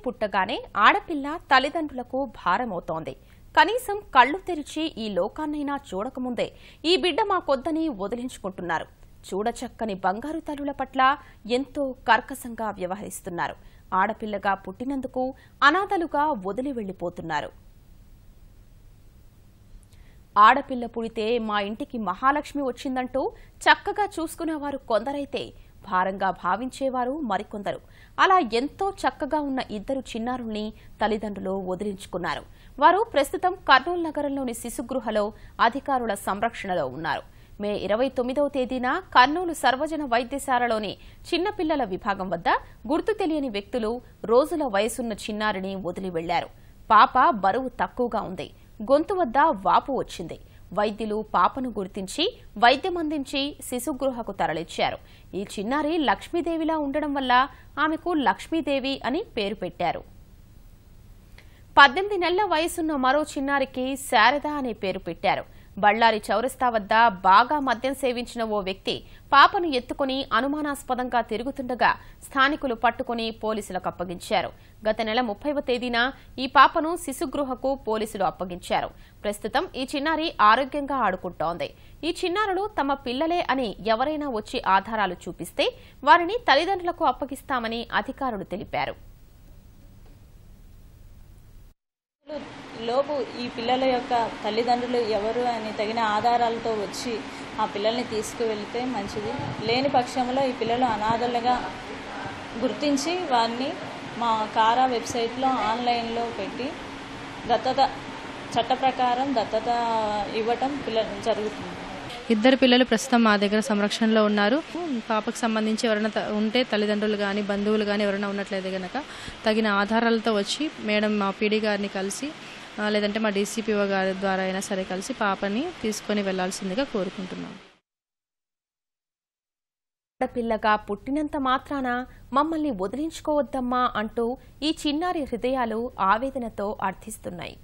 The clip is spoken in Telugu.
పుట్టగానే ఆడపిల్ల తల్లిదండ్రులకు భారమవుతోంది. కనీసం కళ్ళు తెరిచి ఈ లోకాన్నైనా చూడకముందే ఈ బిడ్డ మాకొద్దని వదిలించుకుంటున్నారు. చూడచక్కని బంగారు తల్లుల పట్ల ఎంతో కర్కశంగా వ్యవహరిస్తున్నారు. ఆడపిల్లగా పుట్టినందుకు అనాథలుగా వదిలి వెళ్లిపోతున్నారు. ఆడపిల్ల పుడితే మా ఇంటికి మహాలక్ష్మి వచ్చిందంటూ చక్కగా చూసుకునేవారు కొందరైతే, భారంగా భావించేవారు మరికొందరు. అలా ఎంతో చక్కగా ఉన్న ఇద్దరు చిన్నారుల్ని తల్లిదండ్రులు వదిలించుకున్నారు. వారు ప్రస్తుతం కర్నూలు నగరంలోని శిశుగృహలో అధికారుల సంరక్షణలో ఉన్నారు. మే 29వ తేదీన కర్నూలు సర్వజన వైద్యశాలలోని చిన్నపిల్లల విభాగం వద్ద గుర్తు తెలియని వ్యక్తులు రోజుల వయసున్న చిన్నారిని వదిలి వెళ్లారు. పాప బరువు తక్కువగా ఉంది. గొంతు వద్ద వాపు వచ్చింది. వైద్యులు పాపను గుర్తించి వైద్యం అందించి శిశుగృహకు తరలించారు. ఈ చిన్నారి లక్ష్మీదేవిలా ఉండడం వల్ల ఆమెకు లక్ష్మీదేవి అని పేరు పెట్టారు. 18 నెలల వయసున్న మరో చిన్నారికి శారద అనే పేరు పెట్టారు. బళ్ళారి చౌరస్తా వద్ద బాగా మద్యం సేవించిన ఓ వ్యక్తి పాపను ఎత్తుకుని అనుమానాస్పదంగా తిరుగుతుండగా స్థానికులు పట్టుకుని పోలీసులకు అప్పగించారు. గత నెల 30వ తేదీన ఈ పాపను శిశుగృహకు పోలీసులు అప్పగించారు. ప్రస్తుతం ఈ చిన్నారి ఆరోగ్యంగా ఆడుకుంటోంది. ఈ చిన్నారులు తమ పిల్లలే అని ఎవరైనా వచ్చి ఆధారాలు చూపిస్తే వారిని తల్లిదండ్రులకు అప్పగిస్తామని అధికారులు తెలిపారు. లోపు ఈ పిల్లల యొక్క తల్లిదండ్రులు ఎవరు అని తగిన ఆధారాలతో వచ్చి ఆ పిల్లల్ని తీసుకువెళ్తే మంచిది. లేని పక్షంలో ఈ పిల్లలు అనాథలుగా గుర్తించి వారిని మా కారా వెబ్సైట్లో ఆన్లైన్లో పెట్టి చట్ట ప్రకారం దత్తత ఇవ్వటం జరుగుతుంది. ఇద్దరు పిల్లలు ప్రస్తుతం మా దగ్గర సంరక్షణలో ఉన్నారు. పాపకు సంబంధించి ఎవరైనా ఉంటే తల్లిదండ్రులు కానీ బంధువులు కానీ ఎవరైనా ఉన్నట్లయితే కనుక తగిన ఆధారాలతో వచ్చి మేడం మా పీడీ గారిని కలిసి లేదంటే మా డీసీపీఓ గారి ద్వారా అయినా సరే కలిసి పాపని తీసుకొని వెళ్లాల్సిందిగా కోరుకుంటున్నాం. ఆడపిల్లగా పుట్టినంత మాత్రాన మమ్మల్ని వదిలించుకోవద్దమ్మా అంటూ ఈ చిన్నారి హృదయాలు ఆవేదనతో అర్థిస్తున్నాయి.